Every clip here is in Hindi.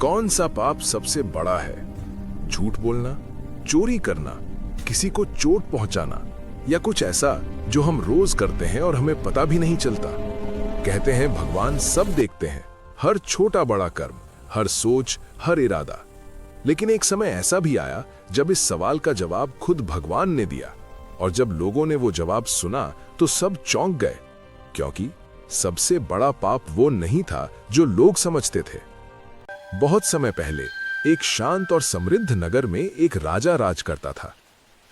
कौन सा पाप सबसे बड़ा है? झूठ बोलना, चोरी करना, किसी को चोट पहुंचाना या कुछ ऐसा जो हम रोज करते हैं और हमें पता भी नहीं चलता। कहते हैं भगवान सब देखते हैं, हर छोटा बड़ा कर्म, हर सोच, हर इरादा। लेकिन एक समय ऐसा भी आया जब इस सवाल का जवाब खुद भगवान ने दिया, और जब लोगों ने वो जवाब सुना तो सब चौंक गए, क्योंकि सबसे बड़ा पाप वो नहीं था जो लोग समझते थे। बहुत समय पहले एक शांत और समृद्ध नगर में एक राजा राज करता था।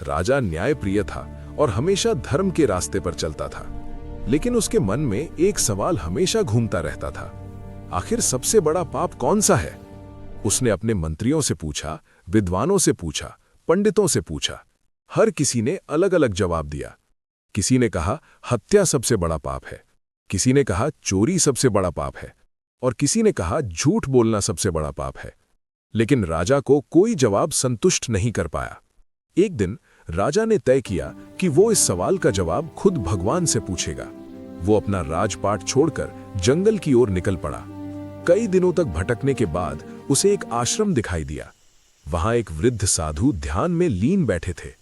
राजा न्यायप्रिय था और हमेशा धर्म के रास्ते पर चलता था। लेकिन उसके मन में एक सवाल हमेशा घूमता रहता था, आखिर सबसे बड़ा पाप कौन सा है? उसने अपने मंत्रियों से पूछा, विद्वानों से पूछा, पंडितों से पूछा। हर किसी ने अलग अलग जवाब दिया। किसी ने कहा हत्या सबसे बड़ा पाप है, किसी ने कहा चोरी सबसे बड़ा पाप है, और किसी ने कहा झूठ बोलना सबसे बड़ा पाप है। लेकिन राजा को कोई जवाब संतुष्ट नहीं कर पाया। एक दिन राजा ने तय किया कि वो इस सवाल का जवाब खुद भगवान से पूछेगा। वो अपना राजपाट छोड़कर जंगल की ओर निकल पड़ा। कई दिनों तक भटकने के बाद उसे एक आश्रम दिखाई दिया। वहां एक वृद्ध साधु ध्यान में लीन बैठे थे।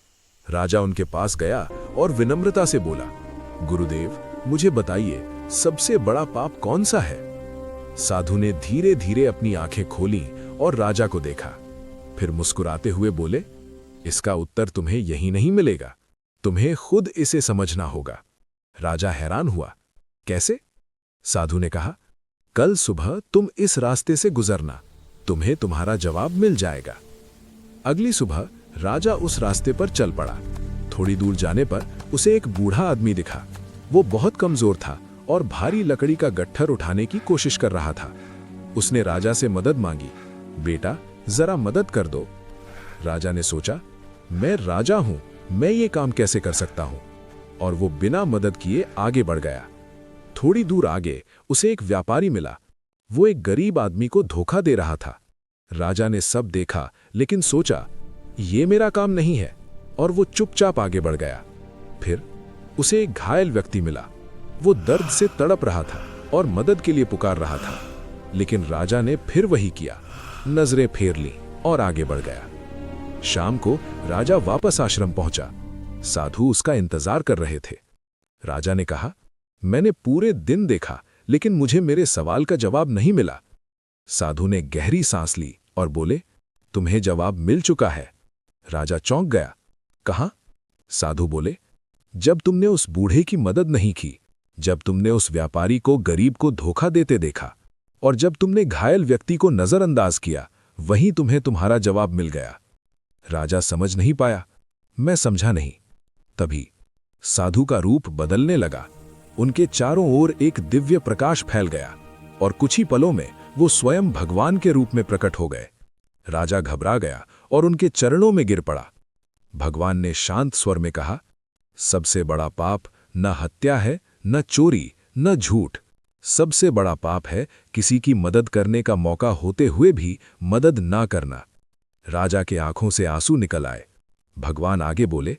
राजा उनके पास गया और विनम्रता से बोला, गुरुदेव, मुझे बताइए, सबसे बड़ा पाप कौन सा है? साधु ने धीरे धीरे अपनी आंखें खोलीं और राजा को देखा। फिर मुस्कुराते हुए बोले, इसका उत्तर तुम्हें यही नहीं मिलेगा, तुम्हें खुद इसे समझना होगा। राजा हैरान हुआ, कैसे? साधु ने कहा, कल सुबह तुम इस रास्ते से गुजरना, तुम्हें तुम्हारा जवाब मिल जाएगा। अगली सुबह राजा उस रास्ते पर चल पड़ा। थोड़ी दूर जाने पर उसे एक बूढ़ा आदमी दिखा। वो बहुत कमजोर था और भारी लकड़ी का गट्ठर उठाने की कोशिश कर रहा था। उसने राजा से मदद मांगी, बेटा जरा मदद कर दो। राजा ने सोचा, मैं राजा हूं, मैं ये काम कैसे कर सकता हूं? और वो बिना मदद किए आगे बढ़ गया। थोड़ी दूर आगे उसे एक व्यापारी मिला। वो एक गरीब आदमी को धोखा दे रहा था। राजा ने सब देखा, लेकिन सोचा, ये मेरा काम नहीं है, और वो चुपचाप आगे बढ़ गया। फिर उसे एक घायल व्यक्ति मिला। वो दर्द से तड़प रहा था और मदद के लिए पुकार रहा था। लेकिन राजा ने फिर वही किया, नजरें फेर ली और आगे बढ़ गया। शाम को राजा वापस आश्रम पहुंचा। साधु उसका इंतजार कर रहे थे। राजा ने कहा, मैंने पूरे दिन देखा, लेकिन मुझे मेरे सवाल का जवाब नहीं मिला। साधु ने गहरी सांस ली और बोले, तुम्हें जवाब मिल चुका है। राजा चौंक गया। कहां? साधु बोले, जब तुमने उस बूढ़े की मदद नहीं की, जब तुमने उस व्यापारी को गरीब को धोखा देते देखा, और जब तुमने घायल व्यक्ति को नजरअंदाज किया, वहीं तुम्हें तुम्हारा जवाब मिल गया। राजा समझ नहीं पाया। मैं समझा नहीं। तभी साधु का रूप बदलने लगा। उनके चारों ओर एक दिव्य प्रकाश फैल गया और कुछ ही पलों में वो स्वयं भगवान के रूप में प्रकट हो गए। राजा घबरा गया और उनके चरणों में गिर पड़ा। भगवान ने शांत स्वर में कहा, सबसे बड़ा पाप न हत्या है, न चोरी, न झूठ। सबसे बड़ा पाप है किसी की मदद करने का मौका होते हुए भी मदद ना करना। राजा के आंखों से आंसू निकल आए। भगवान आगे बोले,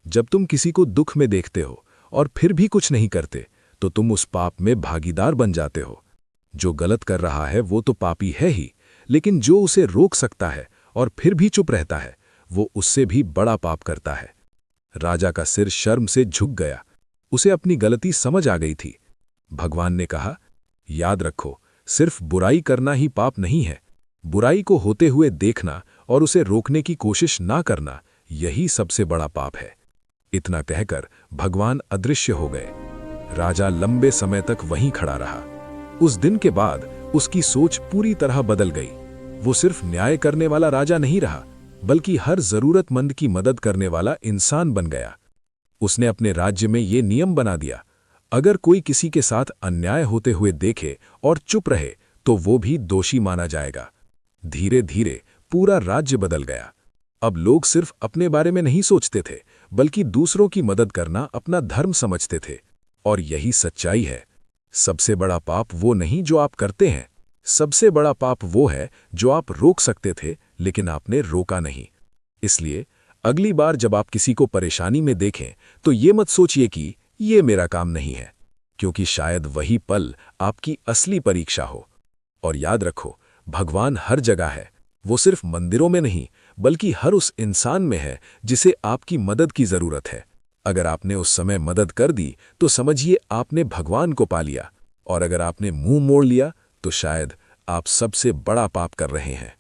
जब तुम किसी को दुख में देखते हो और फिर भी कुछ नहीं करते, तो तुम उस पाप में भागीदार बन जाते हो। जो गलत कर रहा है वो तो पापी है ही, लेकिन जो उसे रोक सकता है और फिर भी चुप रहता है, वो उससे भी बड़ा पाप करता है। राजा का सिर शर्म से झुक गया। उसे अपनी गलती समझ आ गई थी। भगवान ने कहा, याद रखो, सिर्फ बुराई करना ही पाप नहीं है। बुराई को होते हुए देखना और उसे रोकने की कोशिश ना करना, यही सबसे बड़ा पाप है। इतना कहकर भगवान अदृश्य हो गए। राजा लंबे समय तक वहीं खड़ा रहा। उस दिन के बाद उसकी सोच पूरी तरह बदल गई। वो सिर्फ न्याय करने वाला राजा नहीं रहा, बल्कि हर जरूरतमंद की मदद करने वाला इंसान बन गया। उसने अपने राज्य में ये नियम बना दिया, अगर कोई किसी के साथ अन्याय होते हुए देखे और चुप रहे, तो वो भी दोषी माना जाएगा। धीरे धीरे पूरा राज्य बदल गया। अब लोग सिर्फ अपने बारे में नहीं सोचते थे, बल्कि दूसरों की मदद करना अपना धर्म समझते थे। और यही सच्चाई है। सबसे बड़ा पाप वो नहीं जो आप करते हैं, सबसे बड़ा पाप वो है जो आप रोक सकते थे, लेकिन आपने रोका नहीं। इसलिए अगली बार जब आप किसी को परेशानी में देखें, तो ये मत सोचिए कि ये मेरा काम नहीं है, क्योंकि शायद वही पल आपकी असली परीक्षा हो। और याद रखो, भगवान हर जगह है। वो सिर्फ मंदिरों में नहीं, बल्कि हर उस इंसान में है जिसे आपकी मदद की जरूरत है। अगर आपने उस समय मदद कर दी तो समझिए आपने भगवान को पा लिया, और अगर आपने मुंह मोड़ लिया तो शायद आप सबसे बड़ा पाप कर रहे हैं।